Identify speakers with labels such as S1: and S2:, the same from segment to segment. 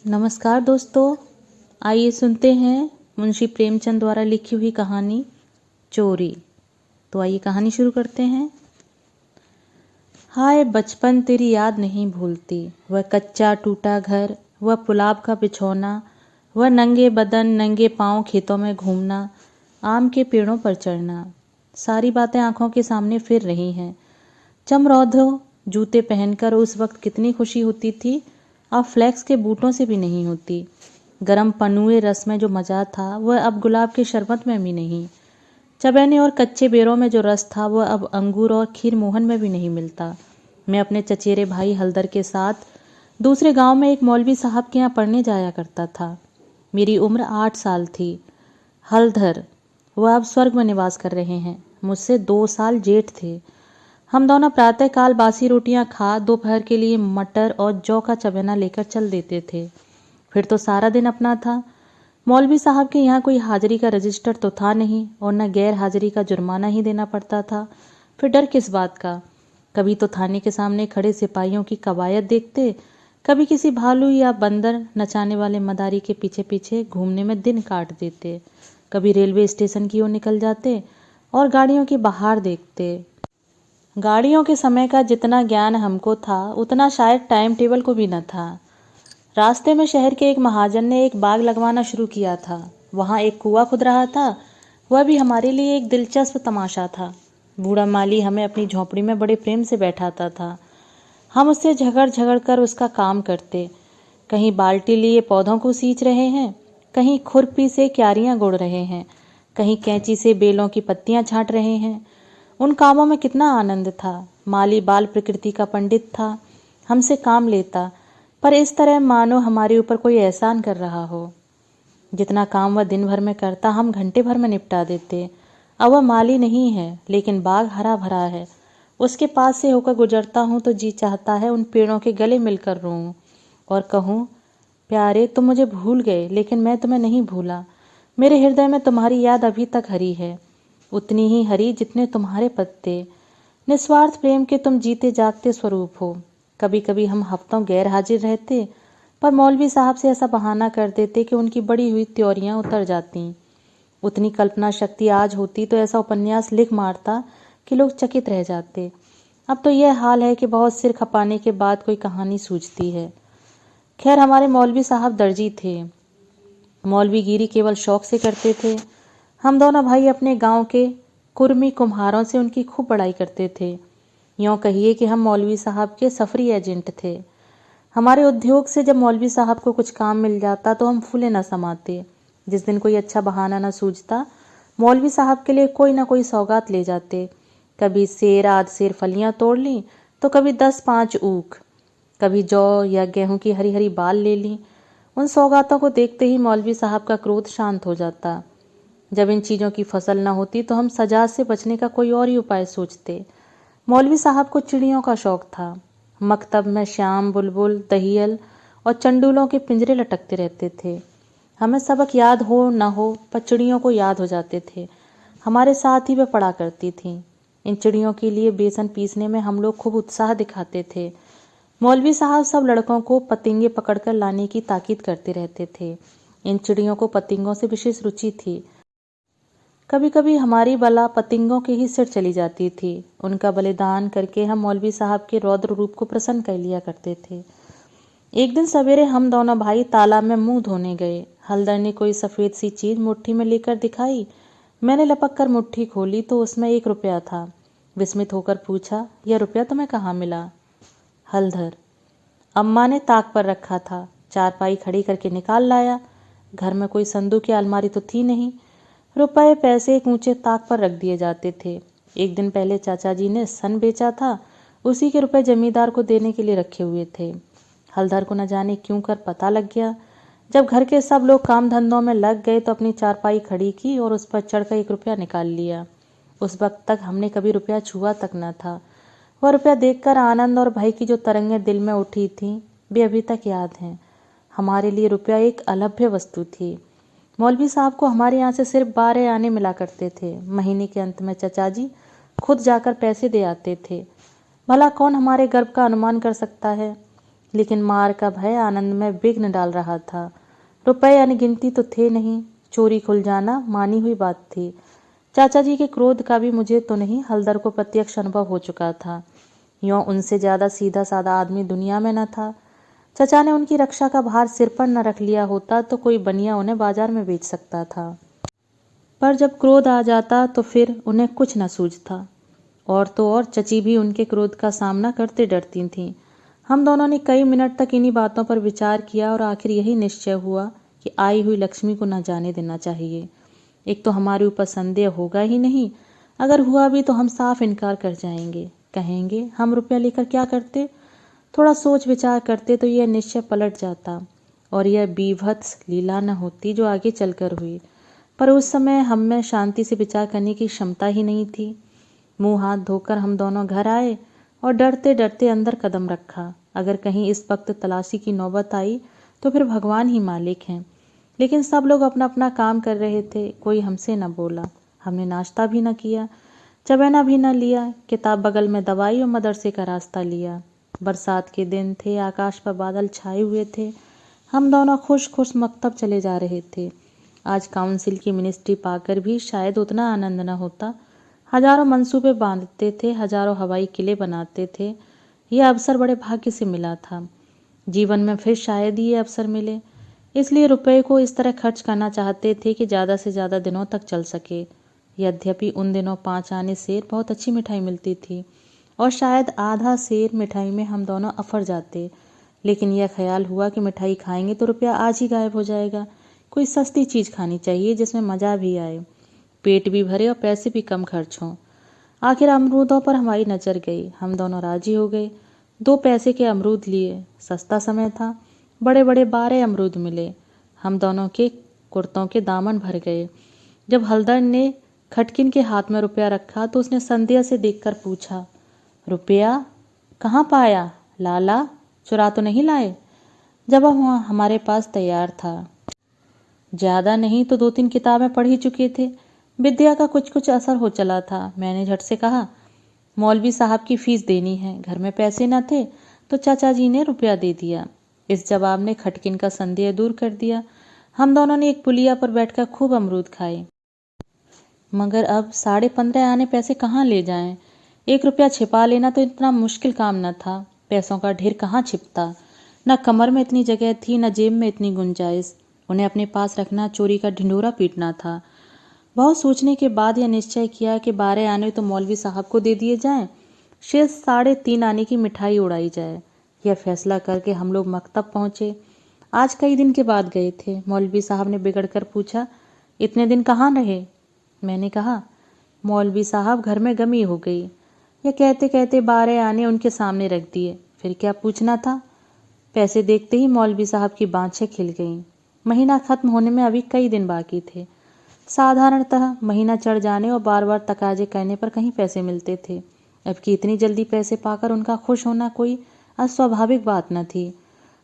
S1: नमस्कार दोस्तों, आइए सुनते हैं मुंशी प्रेमचंद द्वारा लिखी हुई कहानी चोरी। तो आइए कहानी शुरू करते हैं। हाय बचपन तेरी याद नहीं भूलती, वह कच्चा टूटा घर, वह पुलाव का बिछौना, वह नंगे बदन नंगे पांव खेतों में घूमना, आम के पेड़ों पर चढ़ना। सारी बातें आंखों के सामने फिर रही हैं। चमरौधो जूते पहनकर उस वक्त कितनी खुशी होती थी, अब फ्लेक्स के बूटों से भी नहीं होती। गरम पनुए रस में जो मज़ा था वह अब गुलाब के शरबत में भी नहीं। चबेने और कच्चे बेरों में जो रस था वह अब अंगूर और खीर मोहन में भी नहीं मिलता। मैं अपने चचेरे भाई हलदर के साथ दूसरे गांव में एक मौलवी साहब के यहाँ पढ़ने जाया करता था। मेरी उम्र 8 साल थी। हलधर वह अब स्वर्ग में निवास कर रहे हैं, मुझसे 2 साल जेठ थे। हम दोनों प्रातःकाल बासी रोटियां खा दोपहर के लिए मटर और जौ का चबेना लेकर चल देते थे। फिर तो सारा दिन अपना था। मौलवी साहब के यहाँ कोई हाजिरी का रजिस्टर तो था नहीं और न गैर हाजिरी का जुर्माना ही देना पड़ता था। फिर डर किस बात का। कभी तो थाने के सामने खड़े सिपाहियों की कवायद देखते, कभी किसी भालू या बंदर नचाने वाले मदारी के पीछे पीछे घूमने में दिन काट देते, कभी रेलवे स्टेशन की ओर निकल जाते और गाड़ियों की बहार देखते। गाड़ियों के समय का जितना ज्ञान हमको था उतना शायद टाइम टेबल को भी न था। रास्ते में शहर के एक महाजन ने एक बाग लगवाना शुरू किया था। वहाँ एक कुआं खुद रहा था। वह भी हमारे लिए एक दिलचस्प तमाशा था। बूढ़ा माली हमें अपनी झोंपड़ी में बड़े प्रेम से बैठाता था। हम उससे झगड़ झगड़ कर उसका काम करते। कहीं बाल्टी लिए पौधों को सींच रहे हैं, कहीं खुरपी से क्यारियां गोड़ रहे हैं, कहीं कैंची से बेलों की पत्तियां छांट रहे हैं। उन कामों में कितना आनंद था। माली बाल प्रकृति का पंडित था, हमसे काम लेता, पर इस तरह मानो हमारे ऊपर कोई एहसान कर रहा हो। जितना काम वह दिन भर में करता हम घंटे भर में निपटा देते। अब वह माली नहीं है, लेकिन बाग हरा भरा है। उसके पास से होकर गुजरता हूँ तो जी चाहता है उन पेड़ों के गले मिलकर रोऊं और कहूँ, प्यारे तुम मुझे भूल गए लेकिन मैं तुम्हें नहीं भूला। मेरे हृदय में तुम्हारी याद अभी तक हरी है, उतनी ही हरी जितने तुम्हारे पत्ते। निस्वार्थ प्रेम के तुम जीते जागते स्वरूप हो। कभी कभी हम हफ्तों गैर हाजिर रहते, पर मौलवी साहब से ऐसा बहाना कर देते कि उनकी बड़ी हुई त्योरियां उतर जाती। उतनी कल्पना शक्ति आज होती तो ऐसा उपन्यास लिख मारता कि लोग चकित रह जाते। अब तो यह हाल है कि बहुत सिर खपाने के बाद कोई कहानी सूझती है। खैर हमारे मौलवी साहब दर्जी थे। मौलवीगिरी केवल शौक से करते थे। हम दोनों भाई अपने गांव के कुर्मी कुम्हारों से उनकी खूब बड़ाई करते थे। यूँ कहिए कि हम मौलवी साहब के सफरी एजेंट थे। हमारे उद्योग से जब मौलवी साहब को कुछ काम मिल जाता तो हम फूले न समाते। जिस दिन कोई अच्छा बहाना न सूझता, मौलवी साहब के लिए कोई ना कोई सौगात ले जाते। कभी सेर आध सेर फलियां तोड़ ली तो कभी 10-5 ऊख, कभी जौ या गेहूं की हरी हरी बाल ले ली। उन सौगातों को देखते ही मौलवी साहब का क्रोध शांत हो जाता। जब इन चीज़ों की फसल न होती तो हम सजा से बचने का कोई और ही उपाय सोचते। मौलवी साहब को चिड़ियों का शौक था। मकतब में श्याम बुलबुल दहियल और चंडूलों के पिंजरे लटकते रहते थे। हमें सबक याद हो न हो पर चिड़ियों को याद हो जाते थे। हमारे साथ ही वे पढ़ा करती थीं। इन चिड़ियों के लिए बेसन पीसने में हम लोग खूब उत्साह दिखाते थे। मौलवी साहब सब लड़कों को पतंगे पकड़कर लाने की ताकीद करते रहते थे। इन चिड़ियों को पतंगों से विशेष रुचि थी। कभी कभी हमारी बला पतंगों के ही सिर चली जाती थी। उनका बलिदान करके हम मौलवी साहब के रौद्र रूप को प्रसन्न कर लिया करते थे। एक दिन सवेरे हम दोनों भाई तालाब में मुंह धोने गए। हलदर ने कोई सफ़ेद सी चीज़ मुट्ठी में लेकर दिखाई। मैंने लपक कर मुट्ठी खोली तो उसमें 1 रुपया था। विस्मित होकर पूछा, यह रुपया तुम्हें कहाँ मिला? हलधर, अम्मा ने ताक पर रखा था, चारपाई खड़ी करके निकाल लाया। घर में कोई संदूक या अलमारी तो थी नहीं। रुपए पैसे एक ऊंचे ताक पर रख दिए जाते थे। एक दिन पहले चाचा जी ने सन बेचा था, उसी के रुपए जमींदार को देने के लिए रखे हुए थे। हलधर को न जाने क्यों कर पता लग गया। जब घर के सब लोग काम धंधों में लग गए तो अपनी चारपाई खड़ी की और उस पर चढ़कर 1 रुपया निकाल लिया। उस वक्त तक हमने कभी रुपया छुआ तक न था। वह रुपया देखकर आनंद और भय की जो तरंगें दिल में उठी थीं वे अभी तक याद हैं। हमारे लिए रुपया एक अलभ्य वस्तु थी। मौलवी साहब को हमारे यहाँ से सिर्फ 12 आने मिला करते थे। महीने के अंत में चचा जी खुद जाकर पैसे दे आते थे। भला कौन हमारे गर्व का अनुमान कर सकता है। लेकिन मार का भय आनंद में विघ्न डाल रहा था। रुपए अनगिनती तो थे नहीं, चोरी खुल जाना मानी हुई बात थी। चाचा जी के क्रोध का भी मुझे तो नहीं, हलदर को प्रत्यक्ष अनुभव हो चुका था। यों उनसे ज्यादा सीधा साधा आदमी दुनिया में न था। चचा ने उनकी रक्षा का भार सिर पर न रख लिया होता तो कोई बनिया उन्हें बाजार में बेच सकता था, पर जब क्रोध आ जाता तो फिर उन्हें कुछ न सूझता। और तो और चची भी उनके क्रोध का सामना करते डरती थीं। हम दोनों ने कई मिनट तक इन्हीं बातों पर विचार किया और आखिर यही निश्चय हुआ कि आई हुई लक्ष्मी को न जाने देना चाहिए। एक तो हमारे ऊपर संदेह होगा ही नहीं, अगर हुआ भी तो हम साफ इनकार कर जाएंगे, कहेंगे हम रुपया लेकर क्या करते। थोड़ा सोच विचार करते तो यह निश्चय पलट जाता और यह बीभत्स लीला न होती जो आगे चलकर हुई। पर उस समय हम में शांति से विचार करने की क्षमता ही नहीं थी। मुंह हाथ धोकर हम दोनों घर आए और डरते डरते अंदर कदम रखा। अगर कहीं इस वक्त तलाशी की नौबत आई तो फिर भगवान ही मालिक हैं। लेकिन सब लोग अपना अपना काम कर रहे थे, कोई हमसे न बोला। हमने नाश्ता भी न किया, चबैना भी न लिया, किताब बगल में दवाई और मदरसे का रास्ता लिया। बरसात के दिन थे, आकाश पर बादल छाए हुए थे। हम दोनों खुश खुश मकतब चले जा रहे थे। आज काउंसिल की मिनिस्ट्री पाकर भी शायद उतना आनंद न होता। हजारों मंसूबे बांधते थे, हजारों हवाई किले बनाते थे। यह अवसर बड़े भाग्य से मिला था। जीवन में फिर शायद ही ये अवसर मिले, इसलिए रुपए को इस तरह खर्च करना चाहते थे कि ज़्यादा से ज़्यादा दिनों तक चल सके। यद्यपि उन दिनों 5 आने सेर बहुत अच्छी मिठाई मिलती थी और शायद आधा सेर मिठाई में हम दोनों अफर जाते। लेकिन यह ख्याल हुआ कि मिठाई खाएंगे तो रुपया आज ही गायब हो जाएगा। कोई सस्ती चीज़ खानी चाहिए जिसमें मज़ा भी आए, पेट भी भरे और पैसे भी कम खर्च हों। आखिर अमरूदों पर हमारी नज़र गई। हम दोनों राजी हो गए। 2 पैसे के अमरूद लिए। सस्ता समय था, बड़े बड़े 12 अमरूद मिले। हम दोनों के कुर्तों के दामन भर गए। जब हलदर ने खटकिन के हाथ में रुपया रखा तो उसने संदेह से देखकर पूछा, रुपया कहाँ पाया लाला, चुरा तो नहीं लाए? जवाब हमारे पास तैयार था। ज़्यादा नहीं तो 2-3 किताबें पढ़ ही चुके थे। विद्या का कुछ कुछ असर हो चला था। मैंने झट से कहा, मौलवी साहब की फीस देनी है। घर में पैसे न थे तो चाचा जी ने रुपया दे दिया। इस जवाब ने खटकिन का संदेह दूर कर दिया। हम दोनों ने एक पुलिया पर बैठकर खूब अमरूद खाए। मगर अब 15.5 आने पैसे कहाँ ले जाएं? 1 रुपया छिपा लेना तो इतना मुश्किल काम न था। पैसों का ढेर कहाँ छिपता? न कमर में इतनी जगह थी, न जेब में इतनी गुंजाइश। उन्हें अपने पास रखना चोरी का ढिंढोरा पीटना था। बहुत सोचने के बाद यह निश्चय किया कि 12 आने तो मौलवी साहब को दे दिए जाएं, शेष 3.5 आने की मिठाई उड़ाई जाए। यह फैसला करके हम लोग मकतब पहुंचे। आज कई दिन के बाद गए थे। मौलवी साहब ने बिगड़ कर पूछा, इतने दिन कहाँ रहे? मैंने कहा, मौलवी साहब घर में गमी हो गई। यह कहते कहते 12 आने उनके सामने रख दिए। फिर क्या पूछना था? पैसे देखते ही मौलवी साहब की बाँछें खिल गईं। महीना खत्म होने में अभी कई दिन बाकी थे। साधारणतः महीना चढ़ जाने और बार बार तकाजे करने पर कहीं पैसे मिलते थे। अब कि इतनी जल्दी पैसे पाकर उनका खुश होना कोई अस्वाभाविक बात न थी।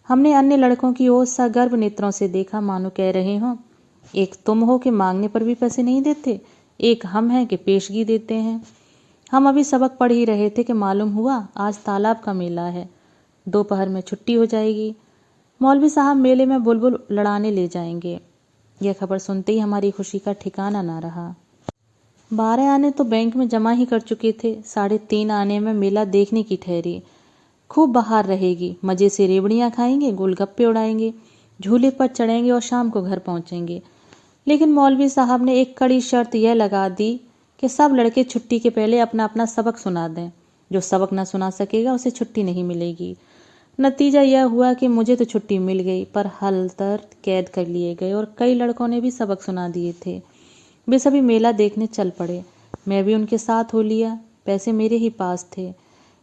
S1: हमने अन्य लड़कों की ओर सगर्व नेत्रों से देखा, मानो कह रहे हों, एक तुम हो कि मांगने पर भी पैसे नहीं देते, एक हम हैं कि पेशगी देते हैं। हम अभी सबक पढ़ ही रहे थे कि मालूम हुआ आज तालाब का मेला है, दोपहर में छुट्टी हो जाएगी। मौलवी साहब मेले में बुलबुल लड़ाने ले जाएंगे। यह खबर सुनते ही हमारी खुशी का ठिकाना ना रहा। 12 आने तो बैंक में जमा ही कर चुके थे। 3.5 आने में मेला देखने की ठहरी। खूब बहार रहेगी, मज़े से रेवड़ियाँ खाएंगे, गोलगप्पे उड़ाएंगे, झूले पर चढ़ेंगे और शाम को घर पहुँचेंगे। लेकिन मौलवी साहब ने एक कड़ी शर्त यह लगा दी कि सब लड़के छुट्टी के पहले अपना अपना सबक सुना दें। जो सबक न सुना सकेगा उसे छुट्टी नहीं मिलेगी। नतीजा यह हुआ कि मुझे तो छुट्टी मिल गई, पर हलदर कैद कर लिए गए और कई लड़कों ने भी सबक सुना दिए थे। वे सभी मेला देखने चल पड़े। मैं भी उनके साथ हो लिया। पैसे मेरे ही पास थे,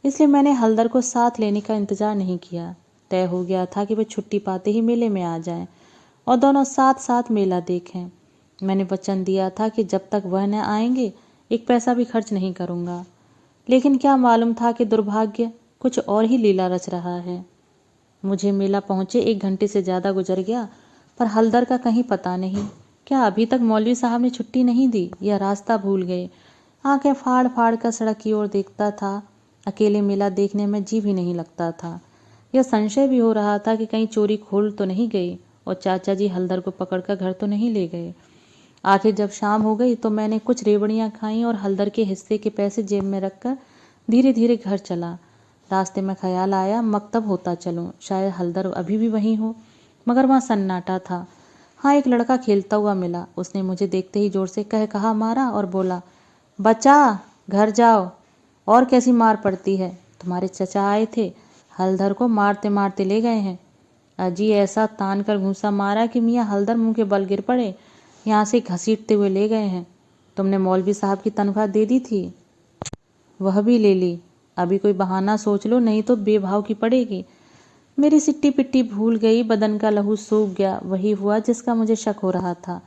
S1: इसलिए मैंने हलदर को साथ लेने का इंतजार नहीं किया। तय हो गया था कि वे छुट्टी पाते ही मेले में आ जाएं और दोनों साथ साथ मेला देखें। मैंने वचन दिया था कि जब तक वह न आएंगे 1 पैसा भी खर्च नहीं करूँगा। लेकिन क्या मालूम था कि दुर्भाग्य कुछ और ही लीला रच रहा है। मुझे मेला पहुँचे 1 घंटे से ज़्यादा गुजर गया, पर हलदर का कहीं पता नहीं। क्या अभी तक मौलवी साहब ने छुट्टी नहीं दी या रास्ता भूल गए? आंखें फाड़ फाड़ कर सड़क की ओर देखता था। अकेले मेला देखने में जी भी नहीं लगता था। यह संशय भी हो रहा था कि कहीं चोरी खोल तो नहीं गई और चाचा जी हलधर को पकड़कर घर तो नहीं ले गए। आखिर जब शाम हो गई तो मैंने कुछ रेवड़ियां खाईं और हलधर के हिस्से के पैसे जेब में रखकर धीरे धीरे घर चला। रास्ते में ख्याल आया मकतब होता चलूं, शायद हलधर अभी भी वहीं हो, मगर वहाँ सन्नाटा था। हाँ, एक लड़का खेलता हुआ मिला। उसने मुझे देखते ही जोर से कहा मारा और बोला, बच्चा घर जाओ। और कैसी मार पड़ती है, तुम्हारे चचा आए थे, हलधर को मारते मारते ले गए हैं। अजी ऐसा तान कर घूंसा मारा कि मियाँ हलधर मुंह के बल गिर पड़े, यहाँ से घसीटते हुए ले गए हैं। तुमने मौलवी साहब की तनख्वाह दे दी थी? वह भी ले ली। अभी कोई बहाना सोच लो, नहीं तो बेभाव की पड़ेगी। मेरी सिट्टी पिट्टी भूल गई, बदन का लहू सूख गया। वही हुआ जिसका मुझे शक हो रहा था।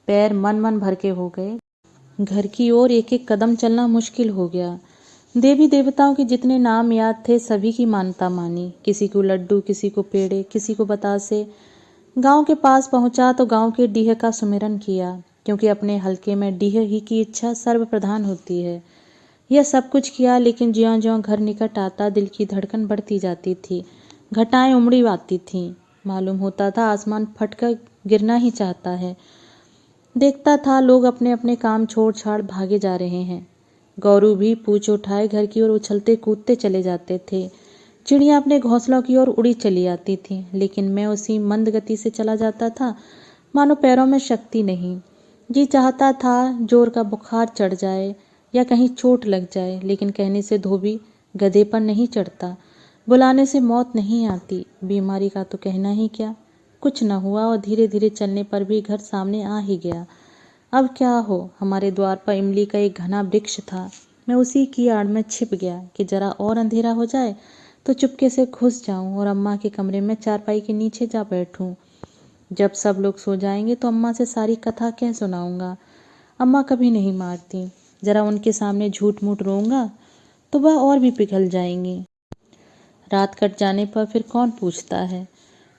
S1: पैर मन मन भर के हो गए। घर की ओर एक एक कदम चलना मुश्किल हो गया। देवी देवताओं के जितने नाम याद थे सभी की मान्यता मानी। किसी को लड्डू, किसी को पेड़े, किसी को बतासे। गांव के पास पहुंचा तो गांव के डीह का सुमिरन किया, क्योंकि अपने हलके में डीह ही की इच्छा सर्वप्रधान होती है। यह सब कुछ किया, लेकिन ज्यों ज्यों घर निकट आता दिल की धड़कन बढ़ती जाती थी। घटाएं उमड़ी आती थीं। मालूम होता था आसमान फटकर गिरना ही चाहता है। देखता था लोग अपने अपने काम छोड़ छाड़ भागे जा रहे हैं। गौरू भी पूंछ उठाए घर की ओर उछलते कूदते चले जाते थे। चिड़िया अपने घोंसलों की ओर उड़ी चली आती थी, लेकिन मैं उसी मंद गति से चला जाता था, मानो पैरों में शक्ति नहीं। जी चाहता था जोर का बुखार चढ़ जाए या कहीं चोट लग जाए, लेकिन कहने से धोबी गधे पर नहीं चढ़ता, बुलाने से मौत नहीं आती। बीमारी का तो कहना ही क्या। कुछ न हुआ और धीरे धीरे चलने पर भी घर सामने आ ही गया। अब क्या हो, हमारे द्वार पर इमली का एक घना वृक्ष था। मैं उसी की आड़ में छिप गया कि जरा और अंधेरा हो जाए तो चुपके से घुस जाऊं और अम्मा के कमरे में चारपाई के नीचे जा बैठूं। जब सब लोग सो जाएंगे तो अम्मा से सारी कथा कह सुनाऊंगा। अम्मा कभी नहीं मारती, जरा उनके सामने झूठ मूठ रोऊंगा तो वह और भी पिघल जाएंगी। रात कट जाने पर फिर कौन पूछता है।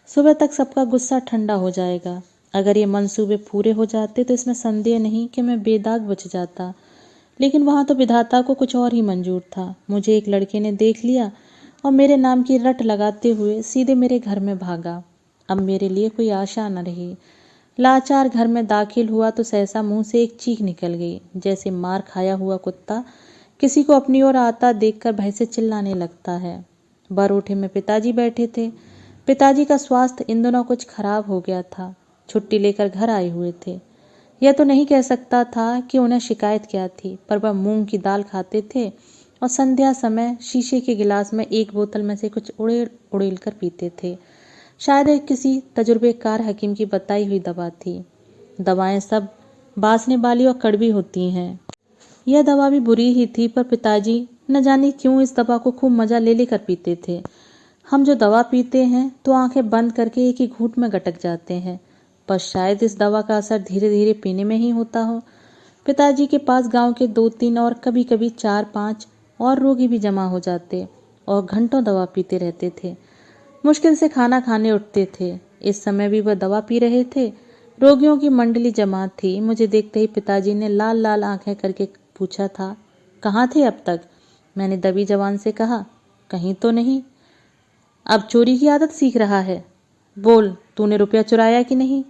S1: सुबह तक सबका गुस्सा ठंडा हो जाएगा। अगर ये मंसूबे पूरे हो जाते तो इसमें संदेह नहीं कि मैं बेदाग बच जाता। लेकिन वहाँ तो विधाता को कुछ और ही मंजूर था। मुझे एक लड़के ने देख लिया और मेरे नाम की रट लगाते हुए सीधे मेरे घर में भागा। अब मेरे लिए कोई आशा न रही। लाचार घर में दाखिल हुआ तो सहसा मुंह से एक चीख निकल गई, जैसे मार खाया हुआ कुत्ता किसी को अपनी ओर आता देखकर भय से चिल्लाने लगता है। बरोठे में पिताजी बैठे थे। पिताजी का स्वास्थ्य इन दिनों कुछ खराब हो गया था। छुट्टी लेकर घर आए हुए थे। यह तो नहीं कह सकता था कि उन्हें शिकायत क्या थी, पर वह मूंग की दाल खाते थे और संध्या समय शीशे के गिलास में एक बोतल में से कुछ उड़ेल उड़ेल कर पीते थे। शायद यह किसी तजुर्बेकार हकीम की बताई हुई दवा थी। दवाएं सब बासने वाली और कड़वी होती हैं। यह दवा भी बुरी ही थी, पर पिताजी न जाने क्यों इस दवा को खूब मजा ले लेकर पीते थे। हम जो दवा पीते हैं तो आंखें बंद करके एक ही घूंट में गटक जाते हैं, पर शायद इस दवा का असर धीरे धीरे पीने में ही होता हो। पिताजी के पास गांव के 2-3 और कभी कभी 4-5 और रोगी भी जमा हो जाते और घंटों दवा पीते रहते थे। मुश्किल से खाना खाने उठते थे। इस समय भी वह दवा पी रहे थे। रोगियों की मंडली जमा थी। मुझे देखते ही पिताजी ने लाल लाल आंखें करके पूछा था, कहाँ थे अब तक? मैंने दबी जबान से कहा, कहीं तो नहीं। अब चोरी की आदत सीख रहा है। बोल, तूने रुपया चुराया कि नहीं?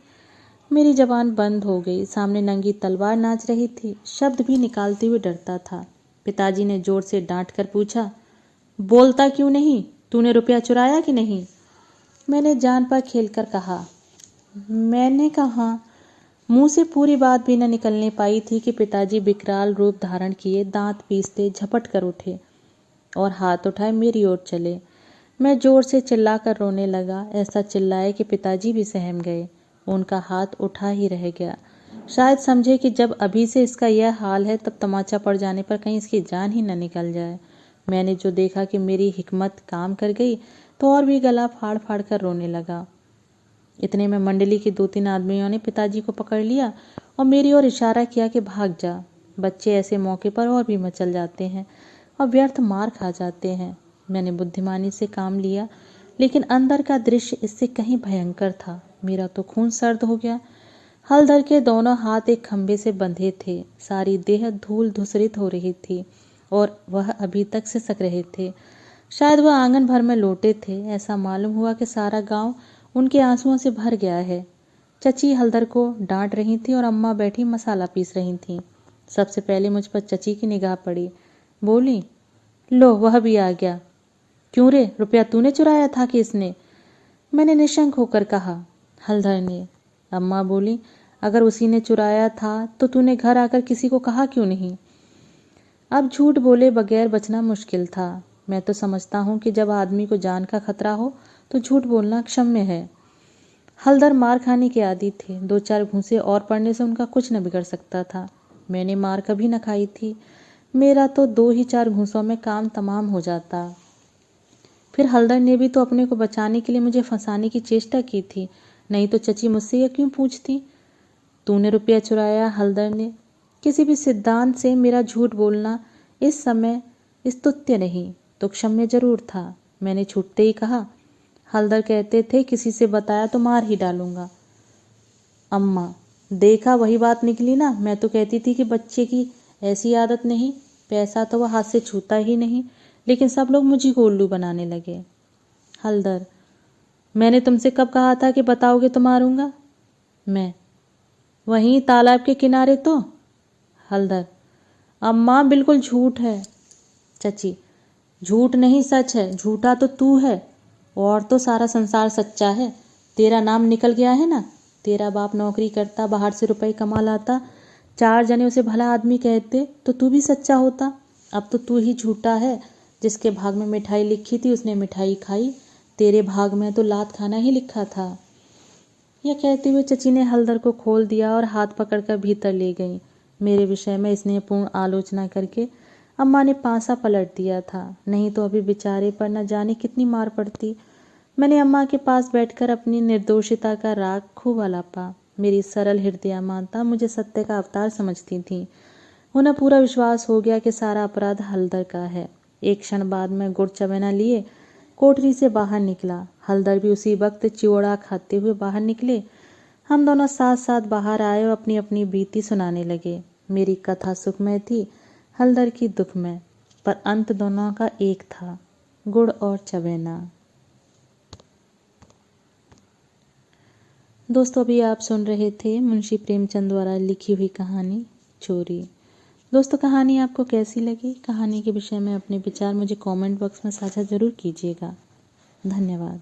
S1: मेरी जबान बंद हो गई। सामने नंगी तलवार नाच रही थी। शब्द भी निकालते हुए डरता था। पिताजी ने जोर से डांट कर पूछा, बोलता क्यों नहीं? तूने रुपया चुराया कि नहीं? मैंने जान पर खेलकर कहा, मैंने कहा। मुंह से पूरी बात भी न निकलने पाई थी कि पिताजी विकराल रूप धारण किए दांत पीसते झपट कर उठे और हाथ उठाए मेरी ओर चले। मैं जोर से चिल्लाकर रोने लगा। ऐसा चिल्लाए कि पिताजी भी सहम गए। उनका हाथ उठा ही रह गया। शायद समझे कि जब अभी से इसका यह हाल है तब तमाचा पड़ जाने पर कहीं इसकी जान ही न निकल जाए। मैंने जो देखा कि मेरी हिकमत काम कर गई तो और भी गला फाड़ फाड़ कर रोने लगा। इतने में मंडली के 2-3 आदमियों ने पिताजी को पकड़ लिया और मेरी ओर इशारा किया कि भाग जा। बच्चे ऐसे मौके पर और भी मचल जाते हैं और व्यर्थ मार खा जाते हैं। मैंने बुद्धिमानी से काम लिया, लेकिन अंदर का दृश्य इससे कहीं भयंकर था। मेरा तो खून सर्द हो गया। हलधर के दोनों हाथ एक खंभे से बंधे थे। सारी देह धूल धूसरित हो रही थी और वह अभी तक सिसक रहे थे। शायद वह आंगन भर में लौटे थे। ऐसा मालूम हुआ कि सारा गांव उनके आंसुओं से भर गया है। चची हलदर को डांट रही थी और अम्मा बैठी मसाला पीस रही थीं। सबसे पहले मुझ पर चची की निगाह पड़ी। बोली, लो वह भी आ गया। क्यों रे, रुपया तूने चुराया था कि इसने? मैंने निशंक होकर कहा, हलधर ने। अम्मा बोली, अगर उसी ने चुराया था तो तूने घर आकर किसी को कहा क्यों नहीं? अब झूठ बोले बगैर बचना मुश्किल था। मैं तो समझता हूँ कि जब आदमी को जान का खतरा हो तो झूठ बोलना क्षम्य है। हलधर मार खाने के आदी थे। 2-4 घूंसे और पड़ने से उनका कुछ न बिगड़ सकता था। मैंने मार कभी न खाई थी। मेरा तो 2 ही 4 घूंसों में काम तमाम हो जाता। फिर हलधर ने भी तो अपने को बचाने के लिए मुझे फंसाने की चेष्टा की थी, नहीं तो चची मुझसे यह क्यों पूछती? तूने रुपया चुराया, हलधर ने। किसी भी सिद्धांत से मेरा झूठ बोलना इस समय स्तुत्य नहीं तो क्षम्य जरूर था। मैंने छूटते ही कहा, हलधर कहते थे किसी से बताया तो मार ही डालूंगा। अम्मा, देखा वही बात निकली ना। मैं तो कहती थी कि बच्चे की ऐसी आदत नहीं, पैसा तो वह हाथ से छूता ही नहीं, लेकिन सब लोग मुझे को उल्लू बनाने लगे। हलधर, मैंने तुमसे कब कहा था कि बताओगे तो मारूंगा? मैं, वहीं तालाब के किनारे तो। हलधर, अम्मा बिल्कुल झूठ है। चची, झूठ नहीं सच है। झूठा तो तू है और तो सारा संसार सच्चा है। तेरा नाम निकल गया है ना। तेरा बाप नौकरी करता, बाहर से रुपए कमा लाता, 4 जने उसे भला आदमी कहते तो तू भी सच्चा होता। अब तो तू ही झूठा है। जिसके भाग में मिठाई लिखी थी उसने मिठाई खाई, तेरे भाग में तो लात खाना ही लिखा था। यह कहते हुए चची ने हलधर को खोल दिया और हाथ पकड़कर भीतर ले गई। मेरे विषय में स्नेहपूर्ण आलोचना करके अम्मा ने पासा पलट दिया था, नहीं तो अभी बेचारे पर न जाने कितनी मार पड़ती। मैंने अम्मा के पास बैठकर अपनी निर्दोषिता का राग खूब आलापा। मेरी सरल हृदया माता मुझे सत्य का अवतार समझती थी। उन्हें पूरा विश्वास हो गया कि सारा अपराध हलधर का है। एक क्षण बाद मैं गुड़ चबेना लिए कोठरी से बाहर निकला। हलधर भी उसी वक्त चिवड़ा खाते हुए बाहर निकले। हम दोनों साथ साथ बाहर आए और अपनी अपनी बीती सुनाने लगे। मेरी कथा सुखमय थी, हलधर की दुखमय, पर अंत दोनों का एक था, गुड़ और चबेना। दोस्तों, अभी आप सुन रहे थे मुंशी प्रेमचंद द्वारा लिखी हुई कहानी चोरी। दोस्तों, कहानी आपको कैसी लगी? कहानी के विषय में अपने विचार मुझे कमेंट बॉक्स में साझा जरूर कीजिएगा। धन्यवाद।